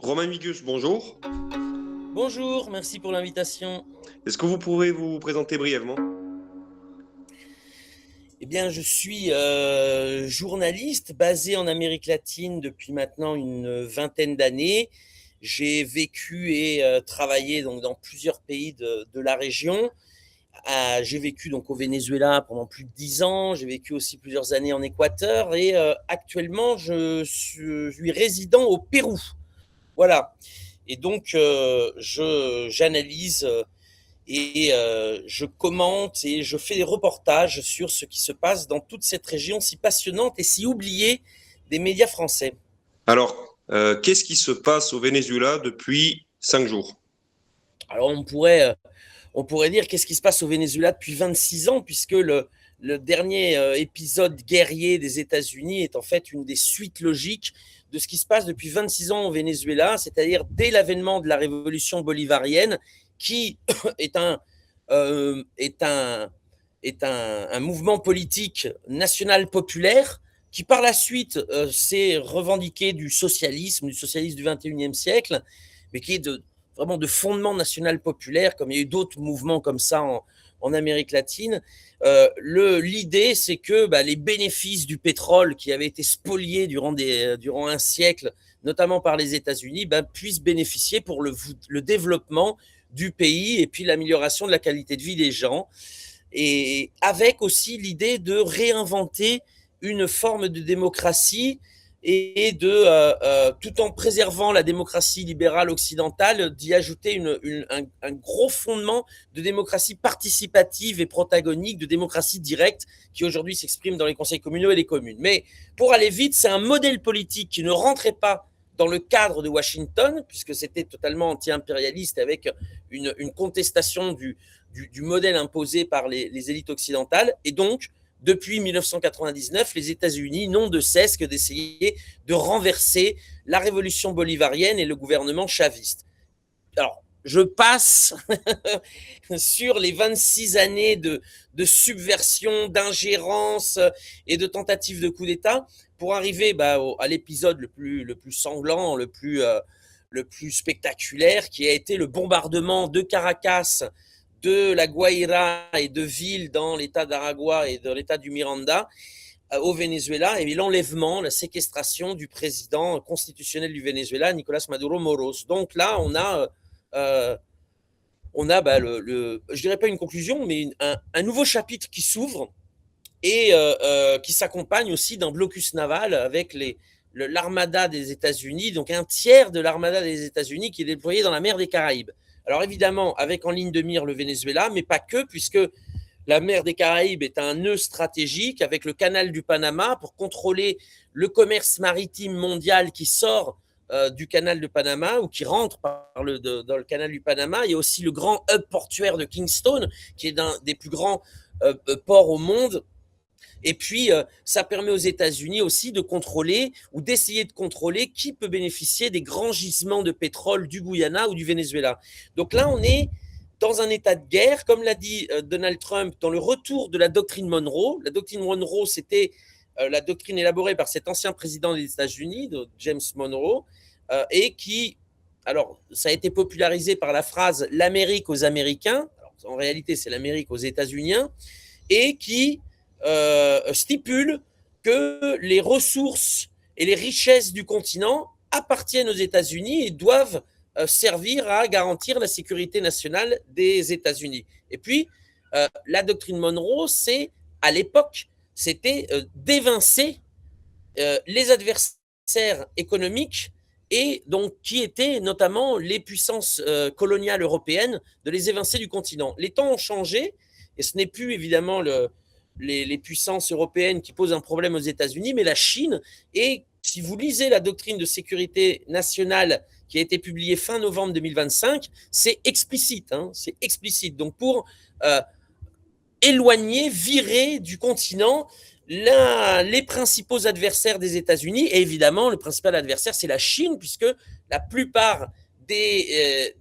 Romain Migus, bonjour. Bonjour, merci pour l'invitation. Est-ce que vous pourrez vous présenter brièvement? Eh bien, je suis journaliste basé en Amérique latine depuis maintenant une vingtaine d'années. J'ai vécu et travaillé donc dans plusieurs pays de la région. J'ai vécu donc au Venezuela pendant plus de 10 ans. J'ai vécu aussi plusieurs années en Équateur et actuellement je suis résident au Pérou. Voilà. Et donc j'analyse et je commente et je fais des reportages sur ce qui se passe dans toute cette région si passionnante et si oubliée des médias français. Alors, qu'est-ce qui se passe au Venezuela depuis 5 jours? Alors on pourrait dire qu'est-ce qui se passe au Venezuela depuis 26 ans, puisque le dernier épisode guerrier des États-Unis est en fait une des suites logiques de ce qui se passe depuis 26 ans au Venezuela, c'est-à-dire dès l'avènement de la révolution bolivarienne, qui est un, est un mouvement politique national populaire qui par la suite s'est revendiqué du socialisme du 21e siècle, mais qui est vraiment de fondement national populaire, comme il y a eu d'autres mouvements comme ça en Amérique latine. L'idée, c'est que les bénéfices du pétrole qui avaient été spoliés durant un siècle, notamment par les États-Unis, puissent bénéficier pour le développement du pays et puis l'amélioration de la qualité de vie des gens. Et avec aussi l'idée de réinventer une forme de démocratie et tout en préservant la démocratie libérale occidentale, d'y ajouter un gros fondement de démocratie participative et protagonique, de démocratie directe, qui aujourd'hui s'exprime dans les conseils communaux et les communes. Mais pour aller vite, c'est un modèle politique qui ne rentrait pas dans le cadre de Washington, puisque c'était totalement anti-impérialiste, avec une contestation du modèle imposé par les élites occidentales. Et donc, depuis 1999, les États-Unis n'ont de cesse que d'essayer de renverser la révolution bolivarienne et le gouvernement chaviste. Alors, je passe sur les 26 années de subversion, d'ingérence et de tentatives de coup d'État pour arriver à l'épisode le plus sanglant, le plus spectaculaire, qui a été le bombardement de Caracas, de la Guaira et de villes dans l'état d'Aragua et dans l'état du Miranda au Venezuela, et l'enlèvement, la séquestration du président constitutionnel du Venezuela, Nicolas Maduro Moros. Donc là, euh, on a je dirais pas une conclusion, mais un nouveau chapitre qui s'ouvre et qui s'accompagne aussi d'un blocus naval avec l'armada des États-Unis, donc un tiers de l'armada des États-Unis qui est déployé dans la mer des Caraïbes. Alors évidemment, avec en ligne de mire le Venezuela, mais pas que, puisque la mer des Caraïbes est un nœud stratégique avec le canal du Panama pour contrôler le commerce maritime mondial qui sort du canal de Panama ou qui rentre dans le canal du Panama. Il y a aussi le grand hub portuaire de Kingston, qui est un des plus grands ports au monde. Et puis, ça permet aux États-Unis aussi de contrôler ou d'essayer de contrôler qui peut bénéficier des grands gisements de pétrole du Guyana ou du Venezuela. Donc là, on est dans un état de guerre, comme l'a dit Donald Trump, dans le retour de la doctrine Monroe. La doctrine Monroe, c'était la doctrine élaborée par cet ancien président des États-Unis, James Monroe, et qui, alors, ça a été popularisé par la phrase l'Amérique aux Américains. Alors, en réalité, c'est l'Amérique aux États-Unis, et qui stipule que les ressources et les richesses du continent appartiennent aux États-Unis et doivent servir à garantir la sécurité nationale des États-Unis. Et puis, la doctrine Monroe, c'est, à l'époque, c'était d'évincer les adversaires économiques et donc qui étaient notamment les puissances coloniales européennes, de les évincer du continent. Les temps ont changé et ce n'est plus évidemment les puissances européennes qui posent un problème aux États-Unis, mais la Chine. Et si vous lisez la doctrine de sécurité nationale qui a été publiée fin novembre 2025, c'est explicite. C'est explicite. Donc pour éloigner, virer du continent les principaux adversaires des États-Unis. Et évidemment, le principal adversaire, c'est la Chine, puisque la plupart des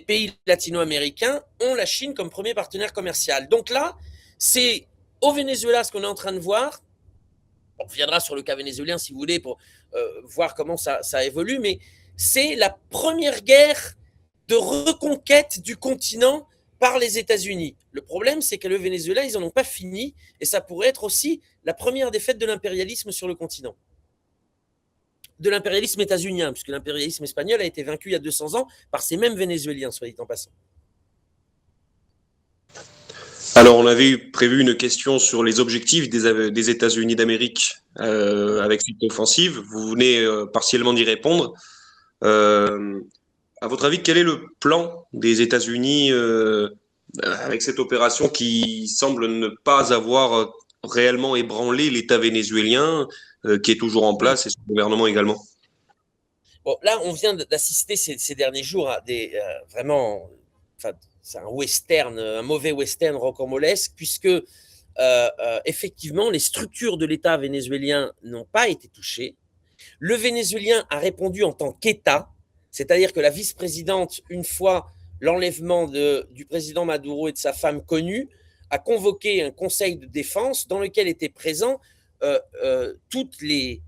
pays latino-américains ont la Chine comme premier partenaire commercial. Donc là, c'est au Venezuela ce qu'on est en train de voir. On reviendra sur le cas vénézuélien si vous voulez pour voir comment ça évolue, mais c'est la première guerre de reconquête du continent par les États-Unis. Le problème, c'est que le Venezuela, ils n'en ont pas fini, et ça pourrait être aussi la première défaite de l'impérialisme sur le continent. De l'impérialisme états-unien, puisque l'impérialisme espagnol a été vaincu il y a 200 ans par ces mêmes Vénézuéliens, soit dit en passant. Alors, on avait prévu une question sur les objectifs des États-Unis d'Amérique avec cette offensive. Vous venez partiellement d'y répondre. À votre avis, quel est le plan des États-Unis avec cette opération qui semble ne pas avoir réellement ébranlé l'État vénézuélien, qui est toujours en place, et son gouvernement également? Bon, là, on vient d'assister ces derniers jours à des vraiment, enfin, c'est un western, un mauvais western rocambolesque, puisque effectivement, les structures de l'État vénézuélien n'ont pas été touchées. Le Vénézuélien a répondu en tant qu'État, c'est-à-dire que la vice-présidente, une fois l'enlèvement du président Maduro et de sa femme connue, a convoqué un conseil de défense dans lequel étaient présents toutes les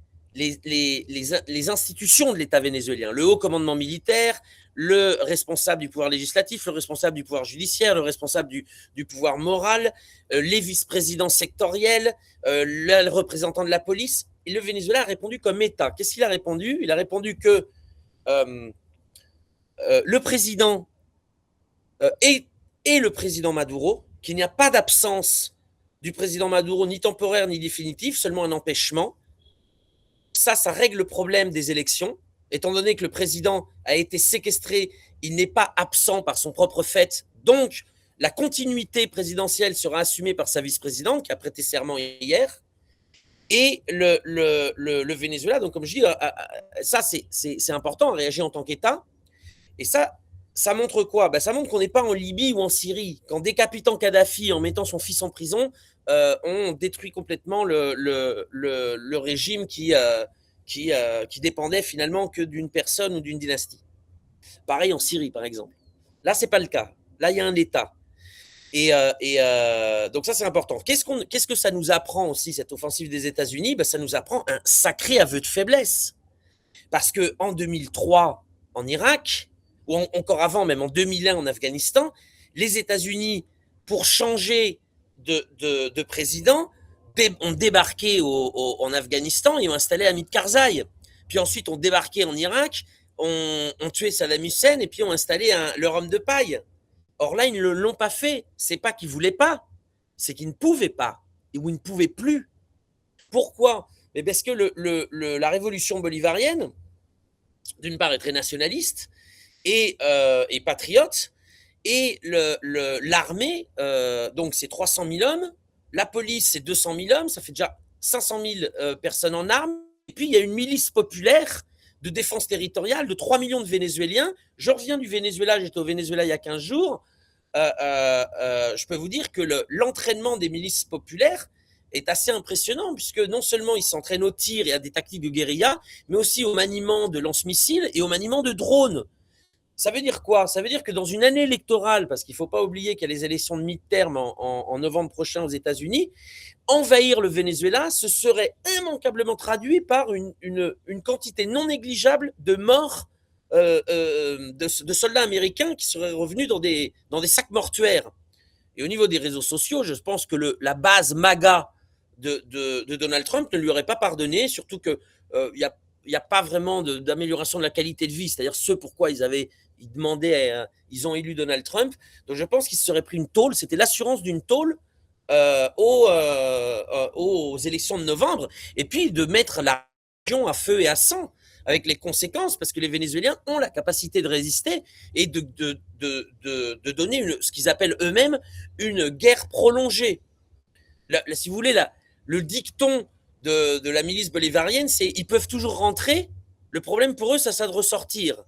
institutions de l'État vénézuélien, le haut commandement militaire, le responsable du pouvoir législatif, le responsable du pouvoir judiciaire, le responsable du pouvoir moral, les vice-présidents sectoriels, le représentant de la police. Et le Venezuela a répondu comme État. Qu'est-ce qu'il a répondu? Il a répondu que le président et le président Maduro, qu'il n'y a pas d'absence du président Maduro, ni temporaire ni définitif, seulement un empêchement. Ça règle le problème des élections. Étant donné que le président a été séquestré, il n'est pas absent par son propre fait. Donc, la continuité présidentielle sera assumée par sa vice-présidente qui a prêté serment hier. Et le Venezuela, donc comme je dis, ça c'est important, à réagir en tant qu'État. Et ça montre quoi? Ça montre qu'on n'est pas en Libye ou en Syrie, qu'en décapitant Kadhafi, en mettant son fils en prison, on détruit complètement le régime qui dépendait finalement que d'une personne ou d'une dynastie. Pareil en Syrie, par exemple. Là, c'est pas le cas. Là, il y a un État. Et donc ça, c'est important. Qu'est-ce que ça nous apprend aussi, cette offensive des États-Unis? Ça nous apprend un sacré aveu de faiblesse. Parce qu'en 2003, en Irak, ou encore avant, même en 2001 en Afghanistan, les États-Unis, pour changer de président, ont débarqué en Afghanistan et ont installé Hamid Karzai. Puis ensuite, ont débarqué en Irak, ont tué Saddam Hussein et puis ont installé leur homme de paille. Or là, ils ne l'ont pas fait. C'est pas qu'ils ne voulaient pas, c'est qu'ils ne pouvaient pas ou ils ne pouvaient plus. Pourquoi? Mais parce que la révolution bolivarienne, d'une part, est très nationaliste et patriote, et l'armée, donc c'est 300 000 hommes, la police c'est 200 000 hommes, ça fait déjà 500 000 personnes en armes, et puis il y a une milice populaire de défense territoriale de 3 millions de Vénézuéliens. Je reviens du Venezuela, j'étais au Venezuela il y a 15 jours, je peux vous dire que l'entraînement des milices populaires est assez impressionnant, puisque non seulement ils s'entraînent au tir et à des tactiques de guérilla, mais aussi au maniement de lance-missiles et au maniement de drones. Ça veut dire quoi? Ça veut dire que dans une année électorale, parce qu'il ne faut pas oublier qu'il y a les élections de mi-terme en novembre prochain aux États-Unis, envahir le Venezuela, ce serait immanquablement traduit par une quantité non négligeable de morts de soldats américains qui seraient revenus dans des sacs mortuaires. Et au niveau des réseaux sociaux, je pense que la base MAGA de Donald Trump ne lui aurait pas pardonné, surtout qu'il n'y a pas vraiment d'amélioration de la qualité de vie, c'est-à-dire ce pourquoi ils demandaient, ils ont élu Donald Trump. Donc je pense qu'ils se seraient pris une tôle, c'était l'assurance d'une tôle aux élections de novembre, et puis de mettre la région à feu et à sang, avec les conséquences, parce que les Vénézuéliens ont la capacité de résister et de donner ce qu'ils appellent eux-mêmes une guerre prolongée. Si vous voulez, le dicton de la milice bolivarienne, c'est ils peuvent toujours rentrer, le problème pour eux, ça de ressortir.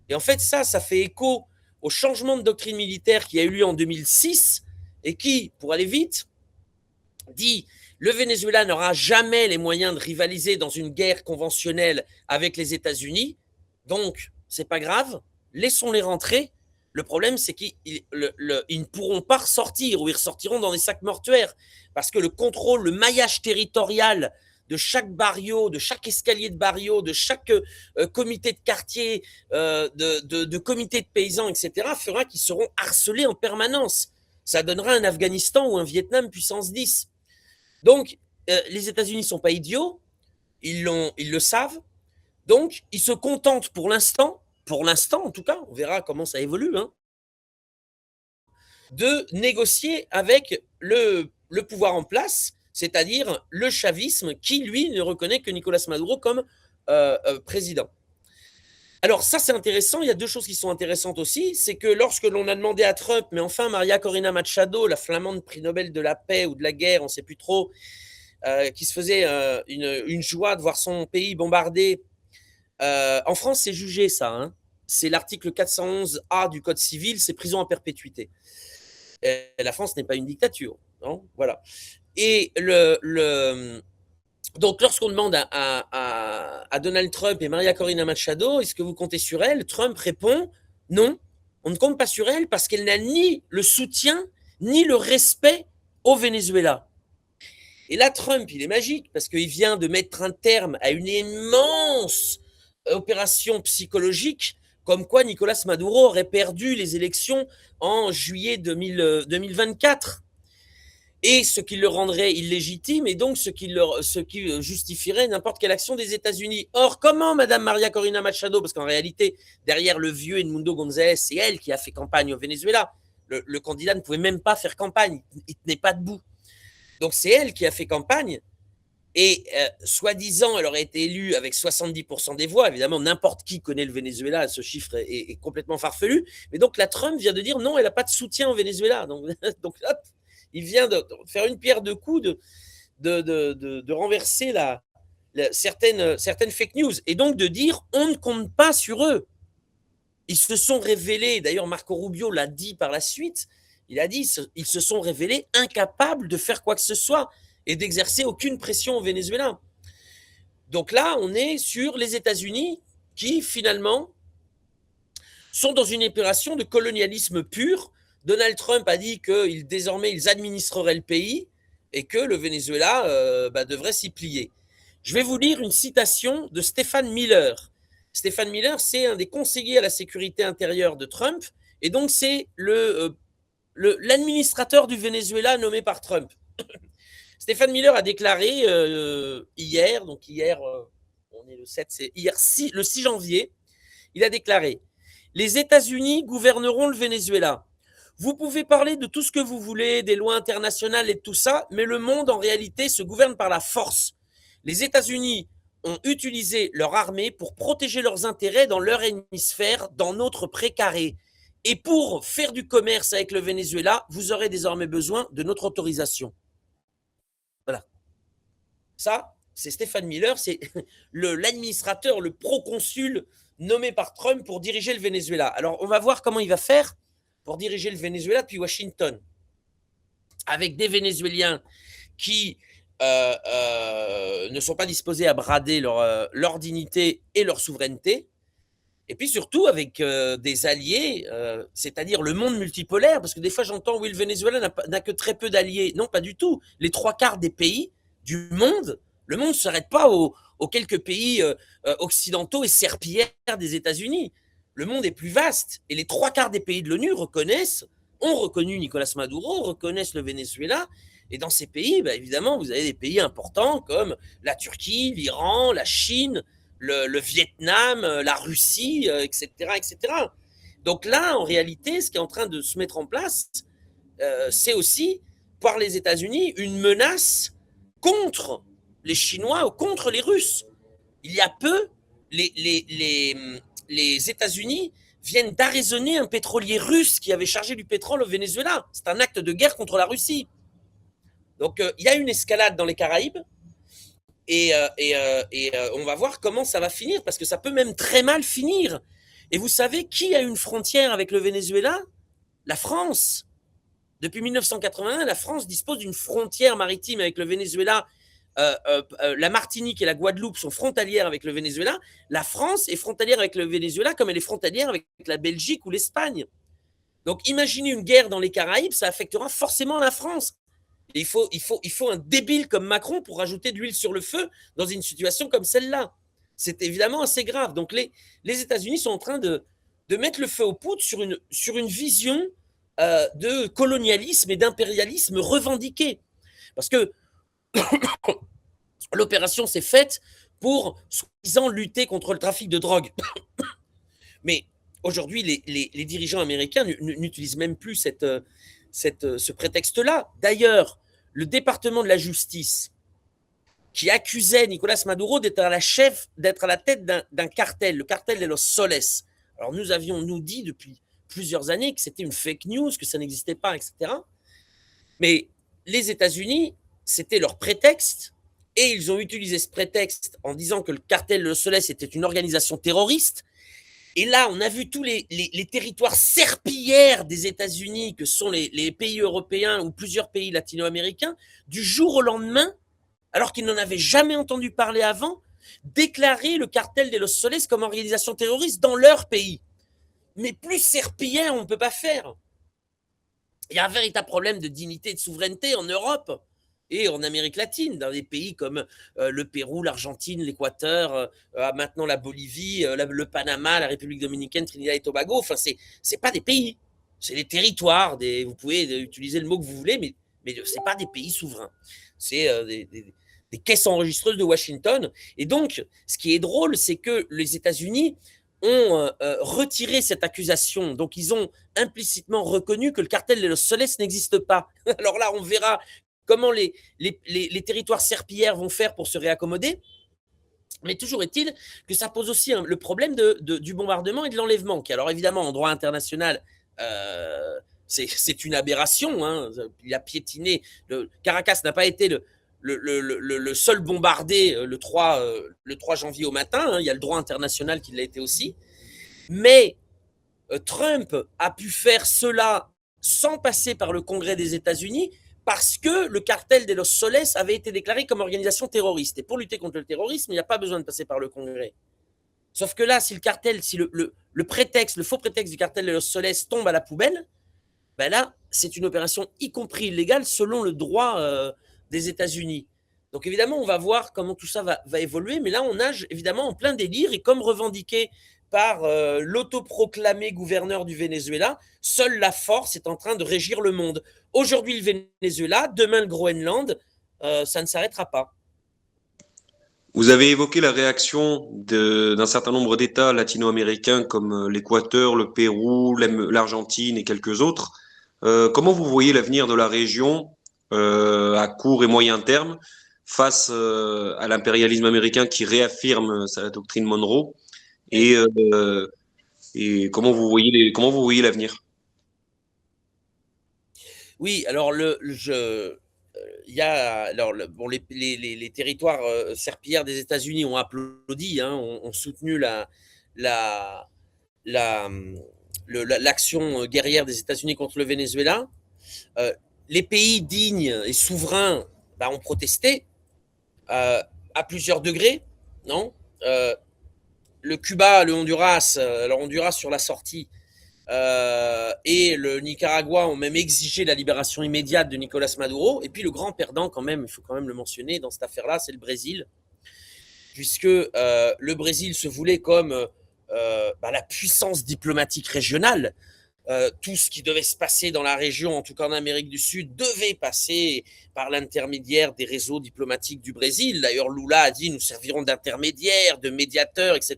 Et en fait, ça fait écho au changement de doctrine militaire qui a eu lieu en 2006 et qui, pour aller vite, dit le Venezuela n'aura jamais les moyens de rivaliser dans une guerre conventionnelle avec les États-Unis, donc c'est pas grave, laissons-les rentrer. Le problème, c'est qu'ils ne pourront pas ressortir, ou ils ressortiront dans des sacs mortuaires, parce que le contrôle, le maillage territorial de chaque barrio, de chaque escalier de barrio, de chaque comité de quartier, de comité de paysans, etc., fera qu'ils seront harcelés en permanence. Ça donnera un Afghanistan ou un Vietnam puissance 10. Donc, les États-Unis ne sont pas idiots, ils le savent, donc ils se contentent pour l'instant en tout cas, on verra comment ça évolue, hein, de négocier avec le pouvoir en place, c'est-à-dire le chavisme qui, lui, ne reconnaît que Nicolas Maduro comme président. Alors ça, c'est intéressant. Il y a deux choses qui sont intéressantes aussi. C'est que lorsque l'on a demandé à Trump, mais enfin, Maria Corina Machado, la flamande prix Nobel de la paix ou de la guerre, on ne sait plus trop, qui se faisait une joie de voir son pays bombardé. En France, c'est jugé ça. Hein. C'est l'article 411A du Code civil, c'est prison à perpétuité. La France n'est pas une dictature. Non, voilà. Et donc, lorsqu'on demande à Donald Trump et Maria Corina Machado, est-ce que vous comptez sur elle? Trump répond non, on ne compte pas sur elle parce qu'elle n'a ni le soutien ni le respect au Venezuela. Et là, Trump, il est magique parce qu'il vient de mettre un terme à une immense opération psychologique, comme quoi Nicolas Maduro aurait perdu les élections en juillet 2024. Et ce qui le rendrait illégitime, et donc ce qui justifierait n'importe quelle action des États-Unis. Or, comment Madame Maria Corina Machado, parce qu'en réalité, derrière le vieux Edmundo González, c'est elle qui a fait campagne au Venezuela. Le candidat ne pouvait même pas faire campagne, il ne tenait pas debout. Donc c'est elle qui a fait campagne, et soi-disant, elle aurait été élue avec 70% des voix. Évidemment, n'importe qui connaît le Venezuela, ce chiffre est complètement farfelu. Mais donc la Trump vient de dire non, elle n'a pas de soutien au Venezuela. Donc là, il vient de faire une pierre deux coups, de renverser certaines fake news, et donc de dire on ne compte pas sur eux. Ils se sont révélés, d'ailleurs Marco Rubio l'a dit par la suite, il a dit ils se sont révélés incapables de faire quoi que ce soit et d'exercer aucune pression au Venezuela. Donc là, on est sur les États-Unis qui, finalement, sont dans une opération de colonialisme pur. Donald Trump a dit que désormais, ils administreraient le pays et que le Venezuela devrait s'y plier. Je vais vous lire une citation de Stephen Miller. Stephen Miller, c'est un des conseillers à la sécurité intérieure de Trump, et donc c'est l'administrateur du Venezuela nommé par Trump. Stephen Miller a déclaré hier, donc hier, on est le 7, c'est hier, le 6 janvier, il a déclaré « Les États-Unis gouverneront le Venezuela. Vous pouvez parler de tout ce que vous voulez, des lois internationales et de tout ça, mais le monde, en réalité, se gouverne par la force. Les États-Unis ont utilisé leur armée pour protéger leurs intérêts dans leur hémisphère, dans notre précaré. Et pour faire du commerce avec le Venezuela, vous aurez désormais besoin de notre autorisation. » Voilà. Ça, c'est Stephen Miller, c'est l'administrateur, le proconsul nommé par Trump pour diriger le Venezuela. Alors, on va voir comment il va faire pour diriger le Venezuela depuis Washington, avec des Vénézuéliens qui ne sont pas disposés à brader leur dignité et leur souveraineté, et puis surtout avec des alliés, c'est-à-dire le monde multipolaire, parce que des fois j'entends oui, le Venezuela n'a que très peu d'alliés. Non, pas du tout. Les trois quarts des pays du monde, le monde ne s'arrête pas aux quelques pays occidentaux et serpillères des États-Unis. Le monde est plus vaste, et les trois quarts des pays de l'ONU ont reconnu Nicolas Maduro, reconnaissent le Venezuela. Et dans ces pays, évidemment, vous avez des pays importants comme la Turquie, l'Iran, la Chine, le Vietnam, la Russie, etc., etc. Donc là, en réalité, ce qui est en train de se mettre en place, c'est aussi, par les États-Unis, une menace contre les Chinois ou contre les Russes. Il y a peu, les États-Unis viennent d'arraisonner un pétrolier russe qui avait chargé du pétrole au Venezuela. C'est un acte de guerre contre la Russie. Donc, il y a une escalade dans les Caraïbes, et on va voir comment ça va finir, parce que ça peut même très mal finir. Et vous savez qui a une frontière avec le Venezuela? La France. Depuis 1981, la France dispose d'une frontière maritime avec le Venezuela. La Martinique et la Guadeloupe sont frontalières avec le Venezuela. La France est frontalière avec le Venezuela comme elle est frontalière avec la Belgique ou l'Espagne. Donc imaginez une guerre dans les Caraïbes, ça affectera forcément la France. Et il faut un débile comme Macron pour rajouter de l'huile sur le feu dans une situation comme celle-là. C'est évidemment assez grave. Donc les États-Unis sont en train de mettre le feu aux poudres sur une vision de colonialisme et d'impérialisme revendiqué. Parce que l'opération s'est faite pour, soi-disant, lutter contre le trafic de drogue. Mais aujourd'hui, les dirigeants américains n'utilisent même plus ce prétexte-là. D'ailleurs, le département de la justice qui accusait Nicolas Maduro d'être à la tête d'un cartel, le cartel de los Soles. Alors nous avions nous dit depuis plusieurs années que c'était une fake news, que ça n'existait pas, etc. Mais les États-Unis, c'était leur prétexte, et ils ont utilisé ce prétexte en disant que le cartel de los Soles était une organisation terroriste. Et là, on a vu tous les territoires serpillières des États-Unis, que sont les pays européens ou plusieurs pays latino-américains, du jour au lendemain, alors qu'ils n'en avaient jamais entendu parler avant, déclarer le cartel de los Soles comme organisation terroriste dans leur pays. Mais plus serpillière, on ne peut pas faire. Il y a un véritable problème de dignité et de souveraineté en Europe et en Amérique latine, dans des pays comme le Pérou, l'Argentine, l'Équateur, maintenant la Bolivie, le Panama, la République dominicaine, Trinidad et Tobago. Enfin, c'est pas des pays, c'est des territoires. Vous pouvez utiliser le mot que vous voulez, mais c'est pas des pays souverains. C'est des caisses enregistreuses de Washington. Et donc, ce qui est drôle, c'est que les États-Unis ont retiré cette accusation. Donc, ils ont implicitement reconnu que le cartel de los Soles n'existe pas. Alors là, on verra comment les territoires serpillières vont faire pour se réaccommoder. Mais toujours est-il que ça pose aussi le problème du bombardement et de l'enlèvement, qui, alors évidemment, en droit international, c'est une aberration. Hein. Il a piétiné. Caracas n'a pas été le seul bombardé le 3 janvier au matin. Hein. Il y a le droit international qui l'a été aussi. Mais Trump a pu faire cela sans passer par le Congrès des États-Unis parce que le cartel de los Soles avait été déclaré comme organisation terroriste. Et pour lutter contre le terrorisme, il n'y a pas besoin de passer par le Congrès. Sauf que là, si le prétexte, le faux prétexte du cartel de los Soles tombe à la poubelle, ben là, c'est une opération y compris illégale selon le droit des États-Unis. Donc évidemment, on va voir comment tout ça va évoluer, mais là, on nage évidemment en plein délire, et comme revendiqué par l'autoproclamé gouverneur du Venezuela, seule la force est en train de régir le monde. Aujourd'hui, le Venezuela, demain, le Groenland, ça ne s'arrêtera pas. Vous avez évoqué la réaction d'un certain nombre d'États latino-américains comme l'Équateur, le Pérou, l'Argentine et quelques autres. Comment vous voyez l'avenir de la région à court et moyen terme face à l'impérialisme américain qui réaffirme sa doctrine Monroe et, et comment vous voyez l'avenir? Oui, alors il y a alors bon, les territoires serpillères des États-Unis ont applaudi, hein, ont soutenu la, la, l'action guerrière des États-Unis contre le Venezuela. Euh, les pays dignes et souverains ont protesté à plusieurs degrés, non le Cuba, le Honduras, alors Honduras sur la sortie, et le Nicaragua ont même exigé la libération immédiate de Nicolas Maduro. Et puis le grand perdant, quand même, il faut quand même le mentionner dans cette affaire-là, c'est le Brésil, puisque le Brésil se voulait comme la puissance diplomatique régionale. Tout ce qui devait se passer dans la région, en tout cas en Amérique du Sud, devait passer par l'intermédiaire des réseaux diplomatiques du Brésil. D'ailleurs, Lula a dit nous servirons d'intermédiaire, de médiateur, etc.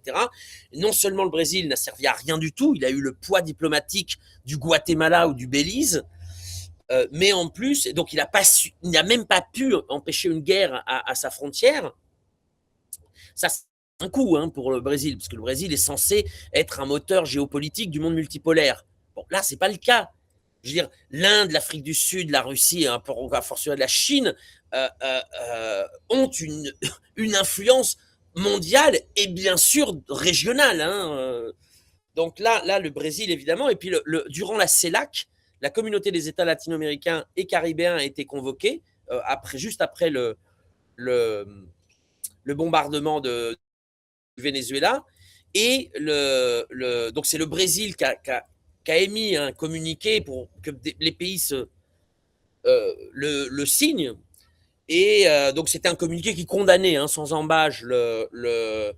Et non seulement le Brésil n'a servi à rien du tout, il a eu le poids diplomatique du Guatemala ou du Belize, mais en plus, donc il n'a même pas pu empêcher une guerre à sa frontière. Ça, c'est un coup pour le Brésil, parce que le Brésil est censé être un moteur géopolitique du monde multipolaire. Bon, là, c'est pas le cas. Je veux dire, l'Inde, l'Afrique du Sud, la Russie, à fortiori la Chine, ont une influence mondiale et bien sûr régionale. Donc là, le Brésil, évidemment, et puis durant la CELAC, la communauté des États latino-américains et caribéens a été convoquée juste après le bombardement du Venezuela. Et donc c'est le Brésil qui a émis un communiqué pour que les pays le signe. Et donc, c'était un communiqué qui condamnait sans embâche le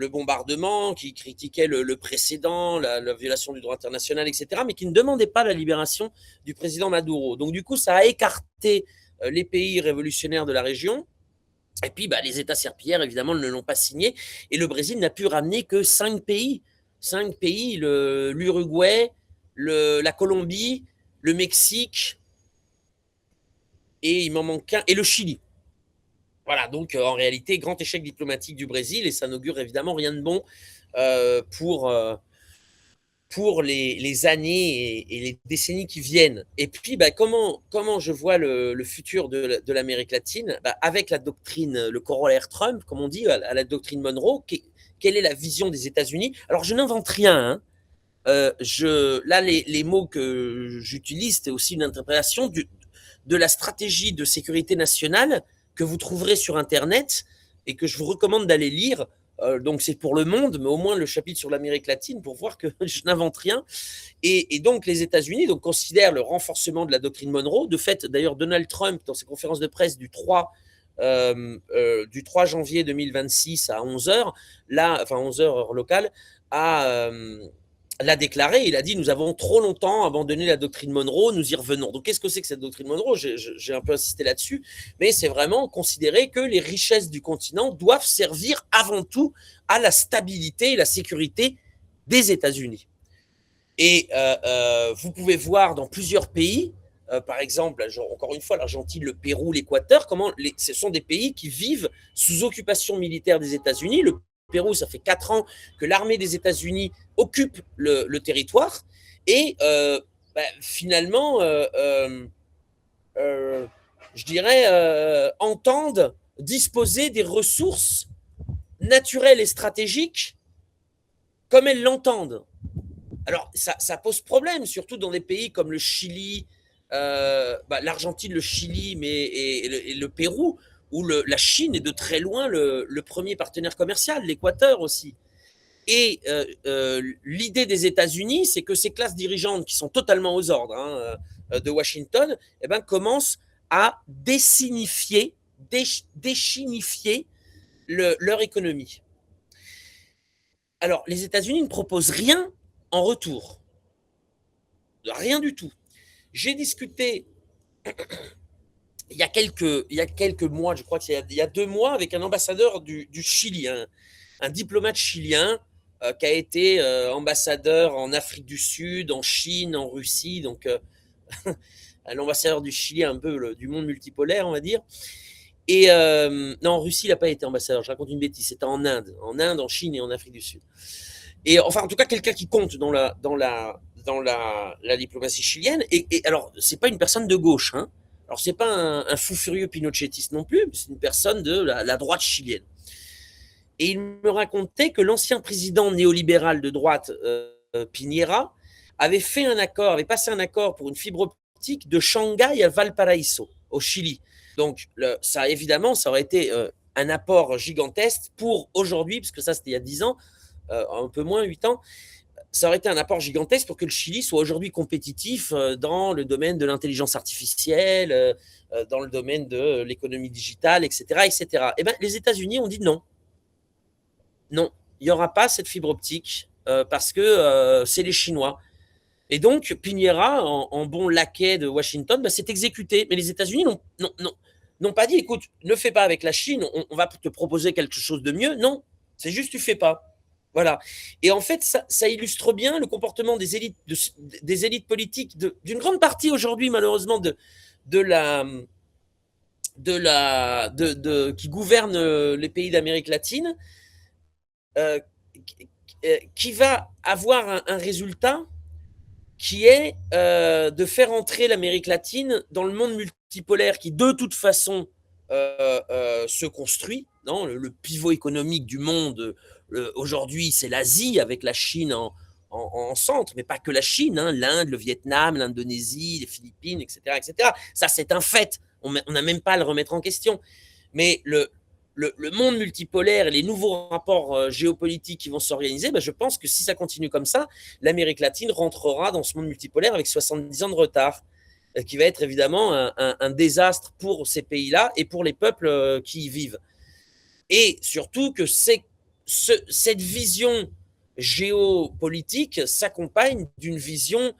bombardement, qui critiquait le précédent, la violation du droit international, etc., mais qui ne demandait pas la libération du président Maduro. Donc, du coup, ça a écarté les pays révolutionnaires de la région. Et puis, les États serpillères, évidemment, ne l'ont pas signé. Et le Brésil n'a pu ramener que 5 pays. 5 pays, l'Uruguay, la Colombie, le Mexique, et il m'en manque un, et le Chili. Voilà, donc en réalité, grand échec diplomatique du Brésil, et ça n'augure évidemment rien de bon pour les années et les décennies qui viennent. Et puis, comment je vois le futur de l'Amérique latine, avec la doctrine, le corollaire Trump, comme on dit, à la doctrine Monroe, quelle est la vision des États-Unis? Alors, je n'invente rien, là, les mots que j'utilise, c'est aussi une interprétation de la stratégie de sécurité nationale que vous trouverez sur Internet et que je vous recommande d'aller lire. Donc, c'est pour Le Monde, mais au moins le chapitre sur l'Amérique latine pour voir que je n'invente rien. Et donc, les États-Unis considèrent le renforcement de la doctrine Monroe. De fait, d'ailleurs, Donald Trump, dans ses conférences de presse du 3 janvier 2026 à 11h, enfin 11h heure locale, l'a déclaré, il a dit: nous avons trop longtemps abandonné la doctrine Monroe, nous y revenons. Donc, qu'est-ce que c'est que cette doctrine Monroe? J'ai un peu insisté là-dessus, mais c'est vraiment considérer que les richesses du continent doivent servir avant tout à la stabilité et la sécurité des États-Unis. Et vous pouvez voir dans plusieurs pays, par exemple, encore une fois, l'Argentine, le Pérou, l'Équateur, ce sont des pays qui vivent sous occupation militaire des États-Unis. Le Pérou, ça fait 4 ans que l'armée des États-Unis occupe le territoire et finalement, je dirais, entendent disposer des ressources naturelles et stratégiques comme elles l'entendent. Alors, ça pose problème, surtout dans des pays comme le Chili, l'Argentine, le Chili, et le Pérou, où la Chine est de très loin le premier partenaire commercial, l'Équateur aussi. Et l'idée des États-Unis, c'est que ces classes dirigeantes qui sont totalement aux ordres de Washington, commencent à déchinifier leur économie. Alors, les États-Unis ne proposent rien en retour. Rien du tout. J'ai discuté il y a quelques mois, je crois qu'il y a 2 mois, avec un ambassadeur du Chili, un diplomate chilien qui a été ambassadeur en Afrique du Sud, en Chine, en Russie, donc l'ambassadeur du Chili, un peu du monde multipolaire, on va dire. Et non, en Russie, il n'a pas été ambassadeur, je raconte une bêtise, c'était en Inde, en Chine et en Afrique du Sud. Et enfin, en tout cas, quelqu'un qui compte dans la diplomatie chilienne. Et alors, c'est pas une personne de gauche, hein. Alors, c'est pas un fou furieux pinochetiste non plus, c'est une personne de la droite chilienne. Et il me racontait que l'ancien président néolibéral de droite, Piñera, avait passé un accord pour une fibre optique de Shanghai à Valparaíso, au Chili. Donc, ça, évidemment, ça aurait été un apport gigantesque pour aujourd'hui, parce que ça, c'était il y a 10 ans, un peu moins, 8 ans, ça aurait été un apport gigantesque pour que le Chili soit aujourd'hui compétitif dans le domaine de l'intelligence artificielle, dans le domaine de l'économie digitale, etc., etc. Et les États-Unis ont dit non. Non, il n'y aura pas cette fibre optique parce que c'est les Chinois. Et donc, Piñera, en bon laquais de Washington, s'est exécuté. Mais les États-Unis n'ont pas dit: écoute, ne fais pas avec la Chine, on va te proposer quelque chose de mieux. Non, c'est juste tu fais pas. Voilà. Et en fait, ça illustre bien le comportement des élites politiques, d'une grande partie aujourd'hui, malheureusement, qui gouvernent les pays d'Amérique latine, qui va avoir un résultat qui est de faire entrer l'Amérique latine dans le monde multipolaire qui, de toute façon, se construit. Non, le pivot économique du monde, aujourd'hui, c'est l'Asie, avec la Chine en centre, mais pas que la Chine, l'Inde, le Vietnam, l'Indonésie, les Philippines, etc., etc. Ça, c'est un fait. On n'a même pas à le remettre en question. Mais le monde multipolaire et les nouveaux rapports géopolitiques qui vont s'organiser, je pense que si ça continue comme ça, l'Amérique latine rentrera dans ce monde multipolaire avec 70 ans de retard. qui va être évidemment un désastre pour ces pays-là et pour les peuples qui y vivent. Et surtout que cette vision géopolitique s'accompagne d'une vision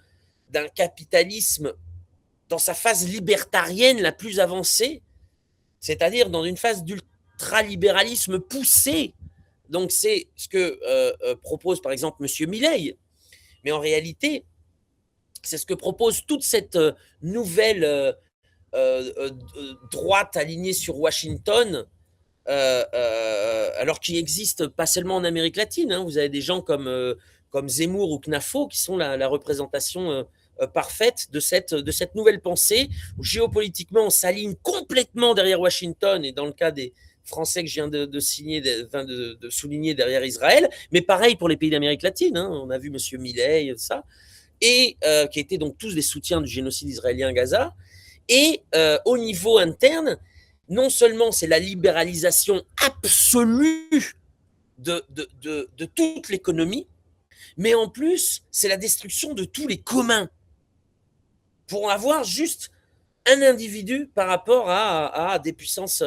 d'un capitalisme dans sa phase libertarienne la plus avancée, c'est-à-dire dans une phase d'ultralibéralisme poussé. Donc c'est ce que propose par exemple M. Milei, mais en réalité, c'est ce que propose toute cette nouvelle droite alignée sur Washington, alors qu'il existe pas seulement en Amérique latine. Hein, vous avez des gens comme Zemmour ou Knafo qui sont la représentation parfaite de cette nouvelle pensée où géopolitiquement on s'aligne complètement derrière Washington et dans le cas des Français que je viens de souligner derrière Israël, mais pareil pour les pays d'Amérique latine. Hein, on a vu M. Milei, ça, et qui étaient donc tous des soutiens du génocide israélien à Gaza. Et au niveau interne, non seulement c'est la libéralisation absolue de toute l'économie, mais en plus, c'est la destruction de tous les communs pour avoir juste un individu par rapport à des puissances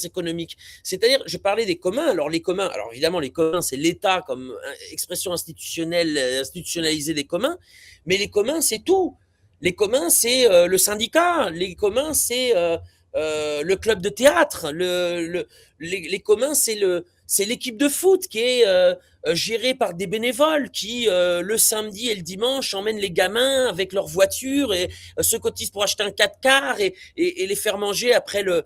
économiques. C'est-à-dire, je parlais des communs. Alors, les communs, alors évidemment, les communs, c'est l'État comme expression institutionnalisée des communs, mais les communs, c'est tout. Les communs, c'est le syndicat. Les communs, c'est le club de théâtre. Les communs, c'est l'équipe de foot qui est gérée par des bénévoles qui, le samedi et le dimanche, emmènent les gamins avec leur voiture et se cotisent pour acheter un 4x et les faire manger après le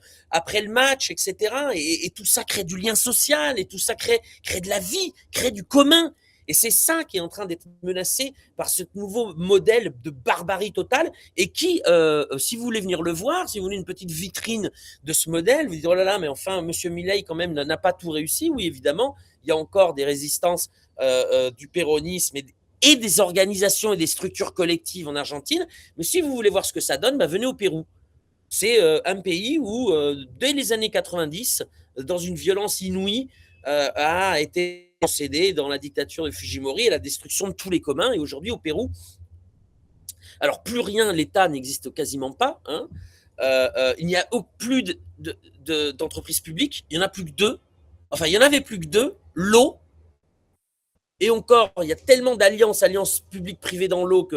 match, etc. Et tout ça crée du lien social et tout ça crée de la vie, crée du commun. Et c'est ça qui est en train d'être menacé par ce nouveau modèle de barbarie totale et qui, si vous voulez venir le voir, si vous voulez une petite vitrine de ce modèle, vous dites, oh là là, mais enfin, M. Milei quand même n'a pas tout réussi. Oui, évidemment, il y a encore des résistances du péronisme et des organisations et des structures collectives en Argentine. Mais si vous voulez voir ce que ça donne, bah, venez au Pérou. C'est un pays où, dès les années 90, dans une violence inouïe, a été procédé dans la dictature de Fujimori et la destruction de tous les communs. Et aujourd'hui, au Pérou, alors plus rien, l'État n'existe quasiment pas. Hein. Il n'y a plus d'entreprises publiques. Il n'y en a plus que deux. Enfin, il n'y en avait plus que deux. L'eau. Et encore, il y a tellement alliances publiques-privées dans l'eau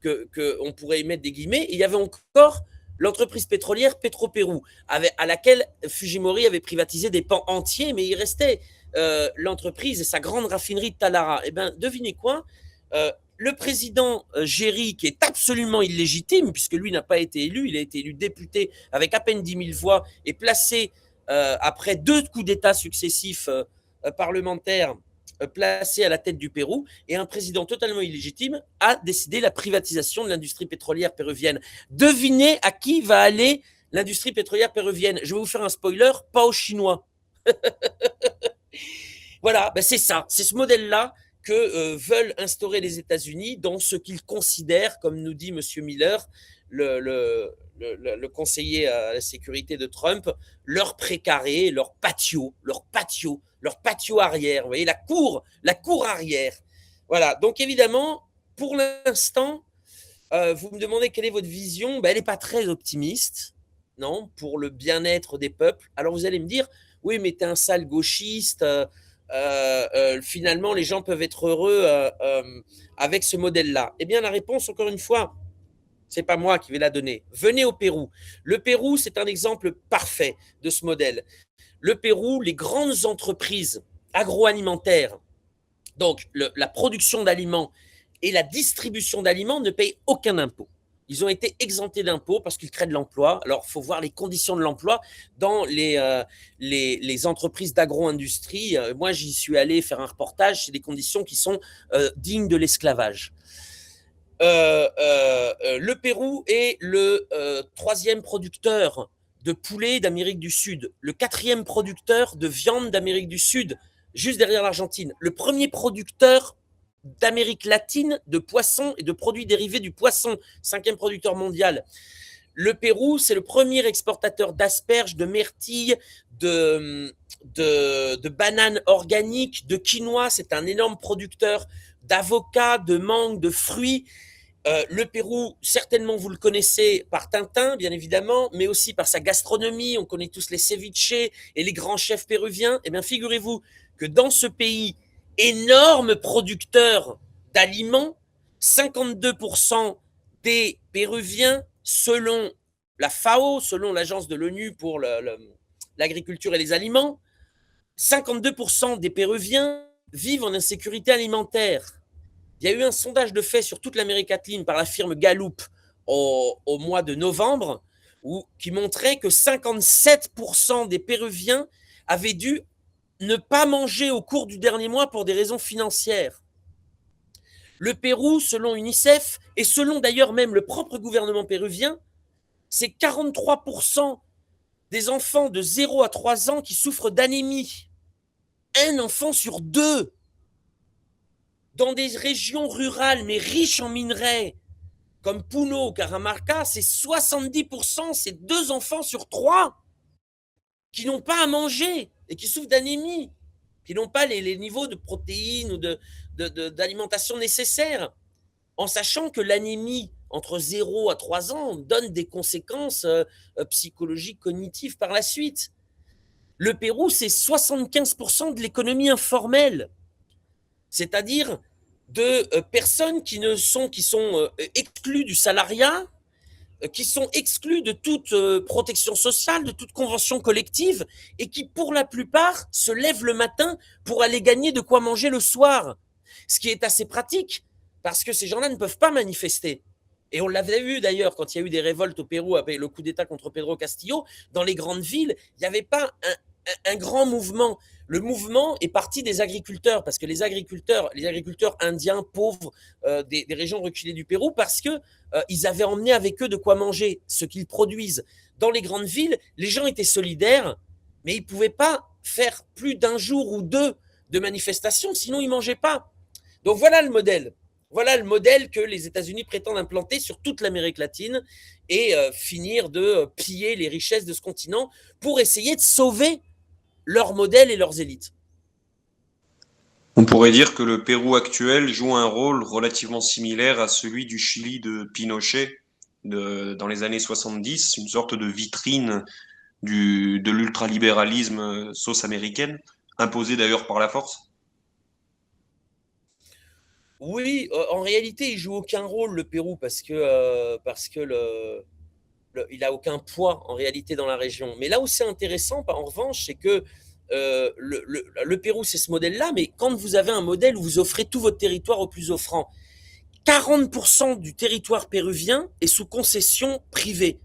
qu'on pourrait y mettre des guillemets. Et il y avait encore l'entreprise pétrolière Petropérou, à laquelle Fujimori avait privatisé des pans entiers, mais il restait l'entreprise et sa grande raffinerie de Talara. Eh bien, devinez quoi, le président Géry, qui est absolument illégitime, puisque lui n'a pas été élu, il a été élu député avec à peine 10 000 voix et placé après 2 coups d'État successifs parlementaires, placé à la tête du Pérou, et un président totalement illégitime a décidé la privatisation de l'industrie pétrolière péruvienne. Devinez à qui va aller l'industrie pétrolière péruvienne. Je vais vous faire un spoiler, pas aux Chinois. Voilà, ben c'est ça, c'est ce modèle-là que veulent instaurer les États-Unis dans ce qu'ils considèrent, comme nous dit M. Miller, le conseiller à la sécurité de Trump, leur précaré, leur patio arrière. Vous voyez, la cour arrière. Voilà, donc évidemment, pour l'instant, vous me demandez quelle est votre vision. Ben, elle n'est pas très optimiste, non, pour le bien-être des peuples. Alors vous allez me dire, oui, mais tu es un sale gauchiste. Finalement, les gens peuvent être heureux avec ce modèle-là. Eh bien, la réponse, encore une fois, c'est pas moi qui vais la donner. Venez au Pérou. Le Pérou, c'est un exemple parfait de ce modèle. Le Pérou, les grandes entreprises agroalimentaires, donc la production d'aliments et la distribution d'aliments ne payent aucun impôt. Ils ont été exemptés d'impôts parce qu'ils créent de l'emploi. Alors, il faut voir les conditions de l'emploi dans les entreprises d'agro-industrie. Moi, j'y suis allé faire un reportage. C'est des conditions qui sont dignes de l'esclavage. Le Pérou est le 3e producteur de poulet d'Amérique du Sud, le 4e producteur de viande d'Amérique du Sud, juste derrière l'Argentine, le 1er producteur d'Amérique latine de poissons et de produits dérivés du poisson, 5e producteur mondial. Le Pérou, c'est le premier exportateur d'asperges, de myrtilles, de bananes organiques, de quinoa. C'est un énorme producteur d'avocats, de mangues, de fruits. Le Pérou, certainement, vous le connaissez par Tintin, bien évidemment, mais aussi par sa gastronomie. On connaît tous les ceviches et les grands chefs péruviens. Eh bien, figurez-vous que dans ce pays, énorme producteur d'aliments, 52% des Péruviens, selon la FAO, selon l'agence de l'ONU pour l'agriculture et les aliments, 52% des Péruviens vivent en insécurité alimentaire. Il y a eu un sondage de fait sur toute l'Amérique latine par la firme Gallup au mois de novembre qui montrait que 57% des Péruviens avaient dû ne pas manger au cours du dernier mois pour des raisons financières. Le Pérou, selon UNICEF, et selon d'ailleurs même le propre gouvernement péruvien, c'est 43% des enfants de 0 à 3 ans qui souffrent d'anémie. Un enfant sur 2 dans des régions rurales mais riches en minerais, comme Puno ou Caramarca, c'est 70%, c'est 2 enfants sur 3 qui n'ont pas à manger et qui souffrent d'anémie, qui n'ont pas les niveaux de protéines ou d'alimentation nécessaires, en sachant que l'anémie entre 0 à 3 ans donne des conséquences psychologiques, cognitives par la suite. Le Pérou, c'est 75% de l'économie informelle, c'est-à-dire de personnes qui sont exclues du salariat, qui sont exclues de toute protection sociale, de toute convention collective, et qui, pour la plupart, se lèvent le matin pour aller gagner de quoi manger le soir. Ce qui est assez pratique, parce que ces gens-là ne peuvent pas manifester. Et on l'avait vu d'ailleurs quand il y a eu des révoltes au Pérou avec le coup d'État contre Pedro Castillo, dans les grandes villes, il n'y avait pas un grand mouvement. Le mouvement est parti des agriculteurs, parce que les agriculteurs indiens pauvres des régions reculées du Pérou, parce que ils avaient emmené avec eux de quoi manger, ce qu'ils produisent. Dans les grandes villes, les gens étaient solidaires, mais ils ne pouvaient pas faire plus d'un jour ou 2 de manifestation, sinon ils ne mangeaient pas. Donc voilà le modèle. Voilà le modèle que les États-Unis prétendent implanter sur toute l'Amérique latine et finir de piller les richesses de ce continent pour essayer de sauver leurs modèles et leurs élites. On pourrait dire que le Pérou actuel joue un rôle relativement similaire à celui du Chili de Pinochet dans les années 70, une sorte de vitrine de l'ultralibéralisme sauce américaine, imposé d'ailleurs par la force. Oui, en réalité, il joue aucun rôle, le Pérou, parce que il n'a aucun poids en réalité dans la région. Mais là où c'est intéressant, en revanche, c'est que le Pérou, c'est ce modèle-là, mais quand vous avez un modèle où vous offrez tout votre territoire au plus offrant, 40% du territoire péruvien est sous concession privée,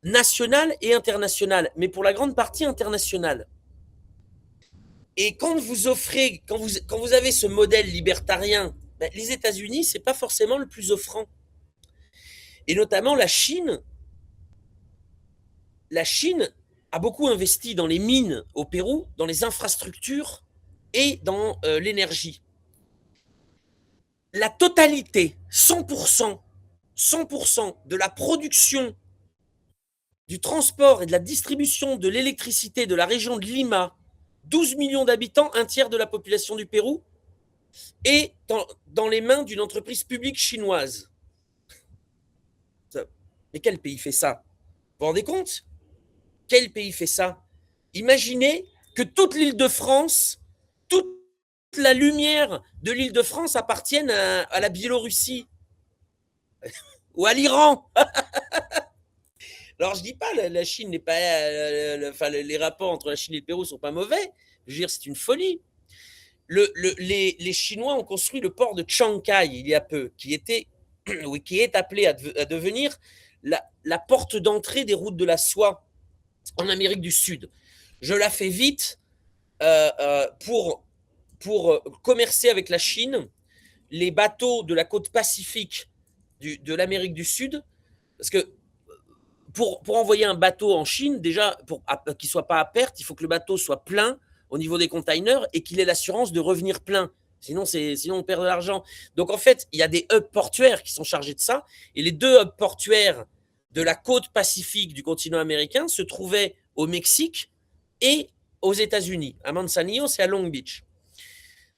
nationale et internationale, mais pour la grande partie internationale. Et quand vous offrez, quand vous avez ce modèle libertarien, ben, les États-Unis, c'est pas forcément le plus offrant. Et notamment la Chine a beaucoup investi dans les mines au Pérou, dans les infrastructures et dans l'énergie. La totalité, 100%, 100% de la production, du transport et de la distribution de l'électricité de la région de Lima, 12 millions d'habitants, un tiers de la population du Pérou, est dans les mains d'une entreprise publique chinoise. Mais quel pays fait ça? Vous vous rendez compte? Quel pays fait ça? Imaginez que toute l'Île-de-France, toute la lumière de l'Île-de-France appartienne à la Biélorussie ou à l'Iran. Alors je dis pas la Chine n'est pas, enfin les rapports entre la Chine et le Pérou sont pas mauvais. Je veux dire c'est une folie. Les Chinois ont construit le port de Chancay il y a peu, qui est appelé à devenir la porte d'entrée des routes de la soie en Amérique du Sud. Je la fais vite pour commercer avec la Chine. Les bateaux de la côte pacifique de l'Amérique du Sud, parce que pour envoyer un bateau en Chine, déjà, pour qu'il ne soit pas à perte, il faut que le bateau soit plein au niveau des containers et qu'il ait l'assurance de revenir plein. Sinon on perd de l'argent. Donc, en fait, il y a des hubs portuaires qui sont chargés de ça. Et les 2 hubs portuaires de la côte pacifique du continent américain se trouvaient au Mexique et aux États-Unis. À Manzanillo, c'est à Long Beach.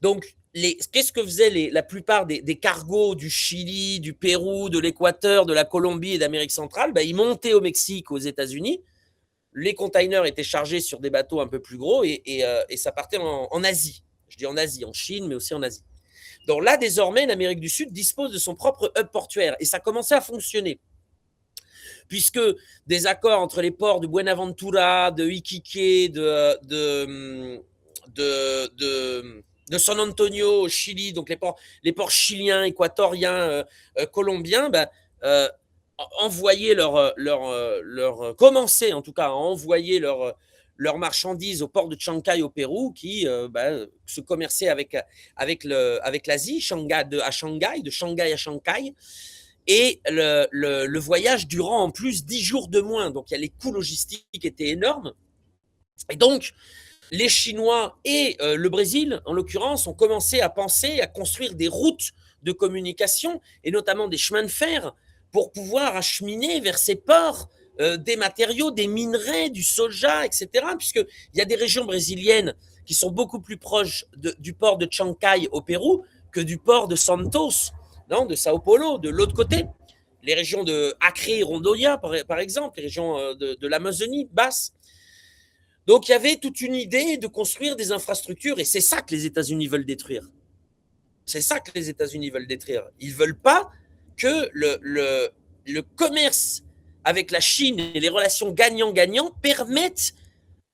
Donc, qu'est-ce que faisaient la plupart des cargos du Chili, du Pérou, de l'Équateur, de la Colombie et d'Amérique centrale? Ils montaient au Mexique, aux États-Unis. Les containers étaient chargés sur des bateaux un peu plus gros et ça partait en Asie. Je dis en Asie, en Chine, mais aussi en Asie. Donc là, désormais, l'Amérique du Sud dispose de son propre hub portuaire et ça commençait à fonctionner. Puisque des accords entre les ports de Buenaventura, de Iquique, de San Antonio au Chili, donc les ports chiliens, équatoriens, colombiens, commençaient en tout cas à envoyer leurs marchandises au port de Chancay au Pérou, qui se commerçaient avec l'Asie, à Shanghai, de Shanghai à Shanghai. Et le voyage durant en plus 10 jours de moins. Donc, les coûts logistiques étaient énormes. Et donc, les Chinois et le Brésil, en l'occurrence, ont commencé à penser à construire des routes de communication, et notamment des chemins de fer, pour pouvoir acheminer vers ces ports des matériaux, des minerais, du soja, etc. Puisqu'il y a des régions brésiliennes qui sont beaucoup plus proches du port de Chancay au Pérou que du port de Santos, non, de Sao Paulo, de l'autre côté. Les régions de Acre et Rondônia, par exemple, les régions de l'Amazonie basse. Donc, il y avait toute une idée de construire des infrastructures, et c'est ça que les États-Unis veulent détruire. C'est ça que les États-Unis veulent détruire. Ils ne veulent pas que le commerce avec la Chine et les relations gagnant-gagnant permettent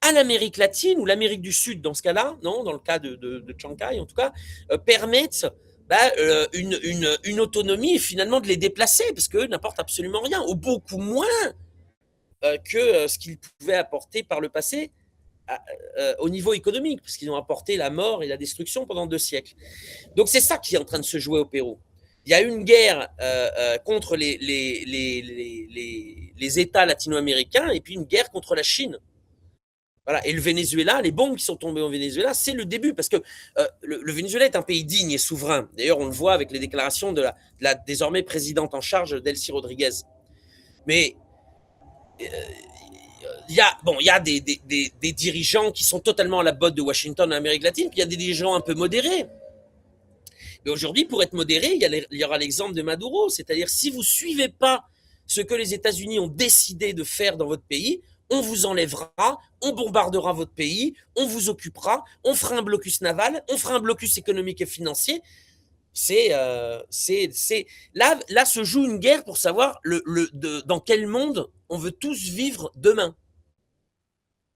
à l'Amérique latine, ou l'Amérique du Sud dans ce cas-là, non, dans le cas de Chancay en tout cas, permettent une autonomie et finalement de les déplacer, parce qu'eux n'apportent absolument rien, ou beaucoup moins que ce qu'ils pouvaient apporter par le passé au niveau économique, parce qu'ils ont apporté la mort et la destruction pendant 2 siècles. Donc c'est ça qui est en train de se jouer au Pérou. Il y a une guerre contre les États latino-américains et puis une guerre contre la Chine. Voilà. Et le Venezuela, les bombes qui sont tombées au Venezuela, c'est le début, parce que le Venezuela est un pays digne et souverain. D'ailleurs, on le voit avec les déclarations de la désormais présidente en charge, Delcy Rodriguez. Mais il y a des dirigeants qui sont totalement à la botte de Washington en Amérique latine, puis il y a des dirigeants un peu modérés. Mais aujourd'hui, pour être modéré, il y aura l'exemple de Maduro, c'est-à-dire si vous ne suivez pas ce que les États-Unis ont décidé de faire dans votre pays, on vous enlèvera, on bombardera votre pays, on vous occupera, on fera un blocus naval, on fera un blocus économique et financier. Là se joue une guerre pour savoir dans quel monde on veut tous vivre demain.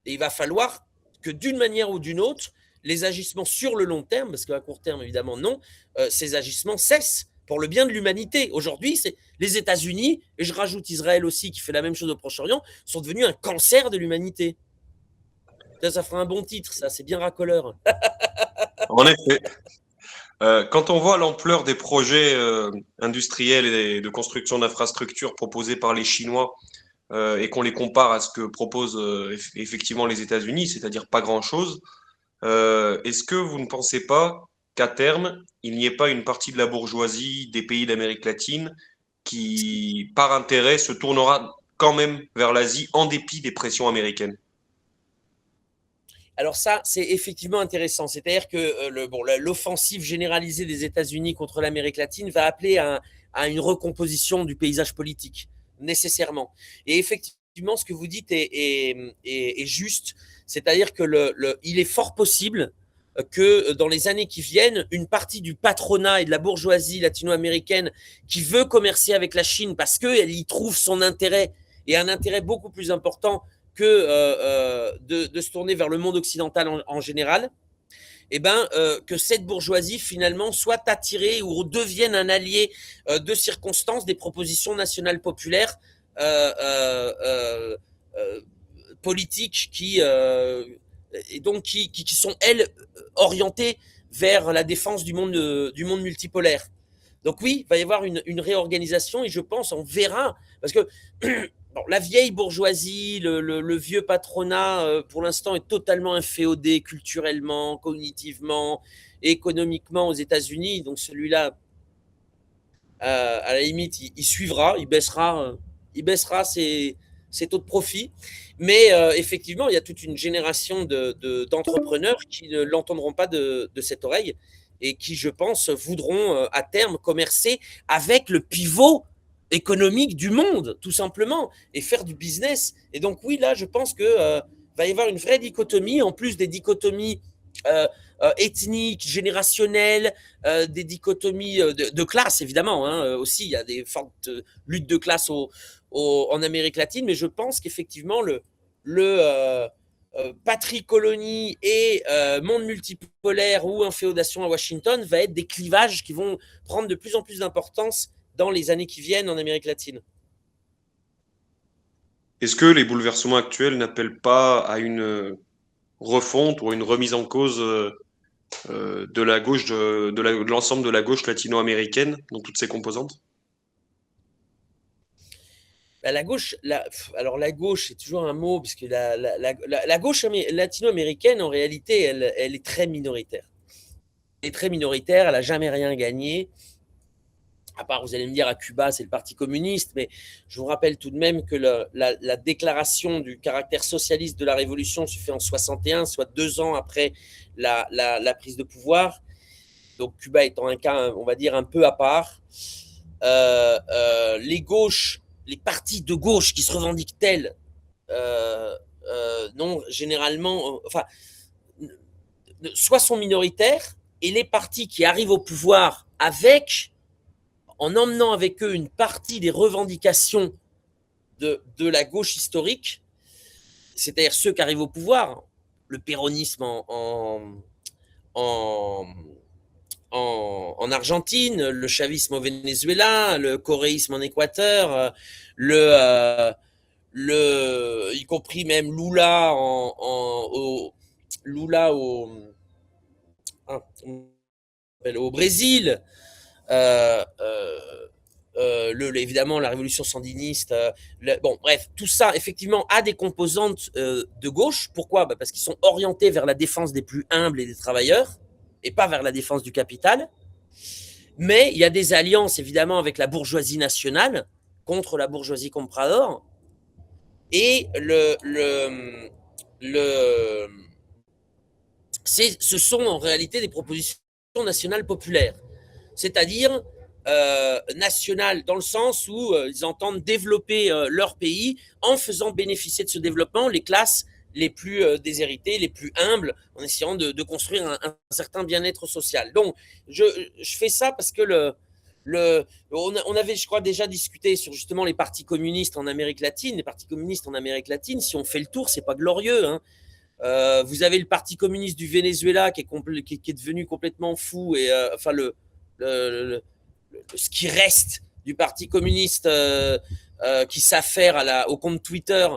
Et il va falloir que d'une manière ou d'une autre, les agissements sur le long terme, parce qu'à court terme évidemment non, ces agissements cessent pour le bien de l'humanité. Aujourd'hui, c'est les États-Unis, et je rajoute Israël aussi qui fait la même chose au Proche-Orient, sont devenus un cancer de l'humanité. Ça fera un bon titre, ça, c'est bien racoleur. En effet. Quand on voit l'ampleur des projets industriels et de construction d'infrastructures proposés par les Chinois et qu'on les compare à ce que proposent effectivement les États-Unis, c'est-à-dire pas grand-chose, est-ce que vous ne pensez pas qu'à terme, il n'y ait pas une partie de la bourgeoisie des pays d'Amérique latine qui, par intérêt, se tournera quand même vers l'Asie en dépit des pressions américaines? Alors ça, c'est effectivement intéressant. C'est-à-dire que l'offensive généralisée des États-Unis contre l'Amérique latine va appeler à une recomposition du paysage politique, nécessairement. Et effectivement, ce que vous dites est juste. C'est-à-dire il est fort possible que dans les années qui viennent, une partie du patronat et de la bourgeoisie latino-américaine qui veut commercer avec la Chine parce qu'elle y trouve son intérêt, et un intérêt beaucoup plus important que de se tourner vers le monde occidental en général, que cette bourgeoisie finalement soit attirée ou devienne un allié de circonstance des propositions nationales populaires politiques et donc qui sont, elles, orientées vers la défense du monde multipolaire. Donc oui, il va y avoir une réorganisation, et je pense on verra, parce que la vieille bourgeoisie, le vieux patronat, pour l'instant, est totalement inféodé culturellement, cognitivement, économiquement aux États-Unis. Donc celui-là, à la limite, il suivra, il baissera ses taux de profit. Mais effectivement, il y a toute une génération d'entrepreneurs qui ne l'entendront pas de cette oreille et qui, je pense, voudront à terme commercer avec le pivot économique du monde, tout simplement, et faire du business. Et donc, oui, là, je pense que va y avoir une vraie dichotomie, en plus des dichotomies ethniques, générationnelles, des dichotomies de classe, évidemment. Hein, aussi, il y a des fortes luttes de classe en Amérique latine, mais je pense qu'effectivement, le patrie-colonie et monde multipolaire ou inféodation à Washington va être des clivages qui vont prendre de plus en plus d'importance dans les années qui viennent en Amérique latine. Est-ce que les bouleversements actuels n'appellent pas à une refonte ou à une remise en cause de la gauche, de l'ensemble de la gauche latino-américaine dans toutes ses composantes? La gauche, alors la gauche, c'est toujours un mot, puisque la gauche latino-américaine, en réalité, elle est très minoritaire. Elle est très minoritaire, elle n'a jamais rien gagné. À part, vous allez me dire, à Cuba, c'est le Parti communiste, mais je vous rappelle tout de même que la déclaration du caractère socialiste de la Révolution se fait en 61, soit 2 ans après la prise de pouvoir. Donc Cuba étant un cas, on va dire, un peu à part. Les gauches, les partis de gauche qui se revendiquent tels, non, généralement, enfin, soit sont minoritaires, et les partis qui arrivent au pouvoir en emmenant avec eux une partie des revendications de la gauche historique, c'est-à-dire ceux qui arrivent au pouvoir, le péronisme en, en Argentine, le chavisme au Venezuela, le coréisme en Équateur, y compris même Lula hein, au Brésil, évidemment la révolution sandiniste, bon bref, tout ça effectivement a des composantes de gauche. Pourquoi? Parce qu'ils sont orientés vers la défense des plus humbles et des travailleurs, et pas vers la défense du capital. Mais il y a des alliances évidemment avec la bourgeoisie nationale contre la bourgeoisie comprador, et ce sont en réalité des propositions nationales populaires, c'est-à-dire nationales dans le sens où ils entendent développer leur pays en faisant bénéficier de ce développement les classes les plus déshéritées, les plus humbles, en essayant de construire un certain bien-être social. Donc, je fais ça parce que on avait, je crois, déjà discuté sur justement les partis communistes en Amérique latine. Les partis communistes en Amérique latine, si on fait le tour, c'est pas glorieux, hein. Vous avez le Parti communiste du Venezuela qui est devenu complètement fou, et enfin ce qui reste du Parti communiste qui s'affaire au compte Twitter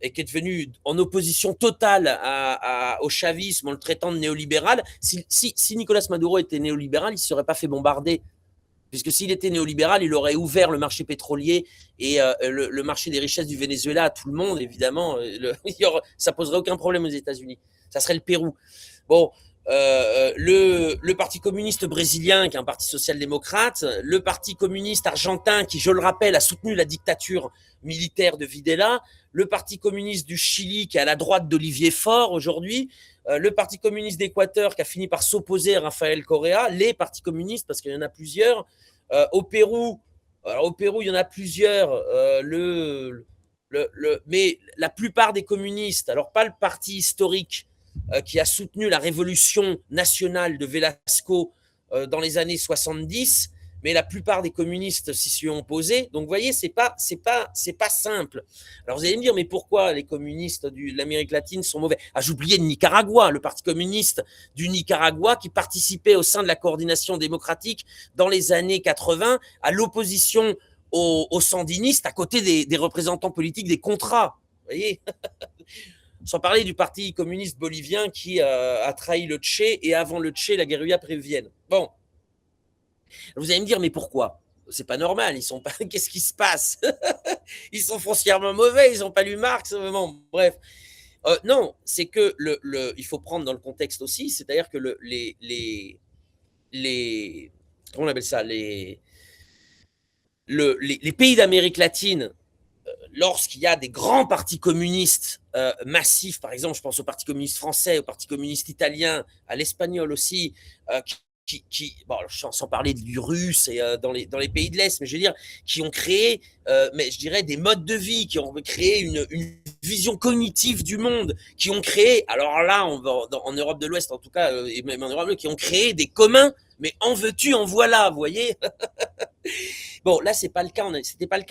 et qui est devenu en opposition totale au chavisme en le traitant de néolibéral. Si Nicolas Maduro était néolibéral, il ne se serait pas fait bombarder. Puisque s'il était néolibéral, il aurait ouvert le marché pétrolier et le marché des richesses du Venezuela à tout le monde, évidemment. Ça poserait aucun problème aux États-Unis. Ça serait le Pérou. Bon, le Parti communiste brésilien, qui est un parti social-démocrate, le Parti communiste argentin, qui, je le rappelle, a soutenu la dictature militaire de Videla, le Parti communiste du Chili, qui est à la droite d'Olivier Faure aujourd'hui, le Parti communiste d'Équateur, qui a fini par s'opposer à Rafael Correa, les partis communistes, parce qu'il y en a plusieurs. Au Pérou, il y en a plusieurs, mais la plupart des communistes, alors pas le parti historique qui a soutenu la révolution nationale de Velasco dans les années 70, mais la plupart des communistes s'y sont opposés. Donc, vous voyez, c'est pas simple. Alors, vous allez me dire, mais pourquoi les communistes de l'Amérique latine sont mauvais? Ah, j'oubliais le Nicaragua, le Parti communiste du Nicaragua, qui participait au sein de la coordination démocratique dans les années 80 à l'opposition aux sandinistes, à côté des représentants politiques des contras. Vous voyez? Sans parler du Parti communiste bolivien qui a trahi le Che, et avant le Che, la guérilla péruvienne. Bon, vous allez me dire, mais pourquoi? C'est pas normal, ils sont pas. Qu'est-ce qui se passe? Ils sont foncièrement mauvais, ils n'ont pas lu Marx. Bon, bref. Non, c'est que il faut prendre dans le contexte aussi, c'est-à-dire que comment on appelle ça, les pays d'Amérique latine, lorsqu'il y a des grands partis communistes massifs, par exemple, je pense au Parti communiste français, au Parti communiste italien, à l'espagnol aussi, bon, sans parler du russe et dans les pays de l'Est, mais je veux dire, qui ont créé, mais je dirais, des modes de vie, qui ont créé une vision cognitive du monde, qui ont créé, alors là, en Europe de l'Ouest en tout cas, et même en Europe, qui ont créé des communs, mais en veux-tu, en voilà, vous voyez. Bon, là, c'était pas le cas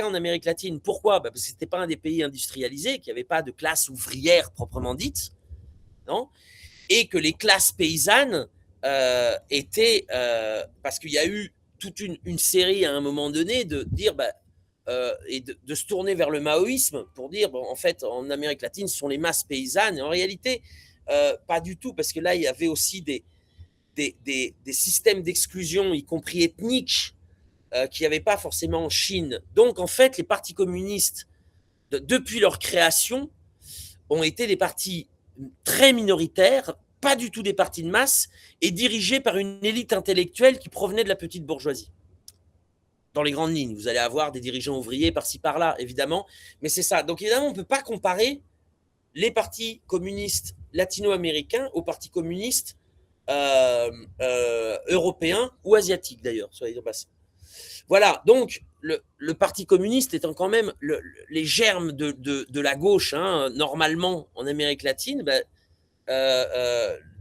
en Amérique latine. Pourquoi? Parce que c'était pas un des pays industrialisés, qu'il n'y avait pas de classe ouvrière proprement dite, non? Et que les classes paysannes étaient, parce qu'il y a eu toute une série à un moment donné de dire, et de se tourner vers le maoïsme pour dire, bon, en fait, en Amérique latine, ce sont les masses paysannes. Et en réalité, pas du tout, parce que là, il y avait aussi des systèmes d'exclusion, y compris ethniques, qu'il n'y avait pas forcément en Chine. Donc, en fait, les partis communistes, depuis leur création, ont été des partis très minoritaires, pas du tout des partis de masse, et dirigés par une élite intellectuelle qui provenait de la petite bourgeoisie. Dans les grandes lignes, vous allez avoir des dirigeants ouvriers par-ci par-là, évidemment, mais c'est ça. Donc évidemment, on ne peut pas comparer les partis communistes latino-américains aux partis communistes européens ou asiatiques, d'ailleurs, soit dit en passant. Voilà, donc le Parti communiste étant quand même les germes de la gauche, hein, normalement en Amérique latine,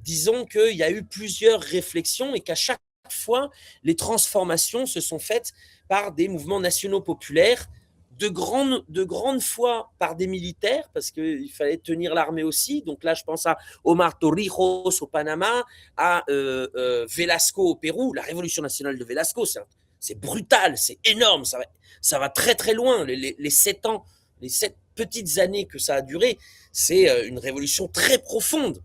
disons qu'il y a eu plusieurs réflexions et qu'à chaque fois, les transformations se sont faites par des mouvements nationaux populaires, de grande fois par des militaires, parce qu'il fallait tenir l'armée aussi. Donc là, je pense à Omar Torrijos au Panama, à Velasco au Pérou. La révolution nationale de Velasco, c'est brutal, c'est énorme, ça va très très loin. Les 7 ans, les 7 petites années que ça a duré, c'est une révolution très profonde.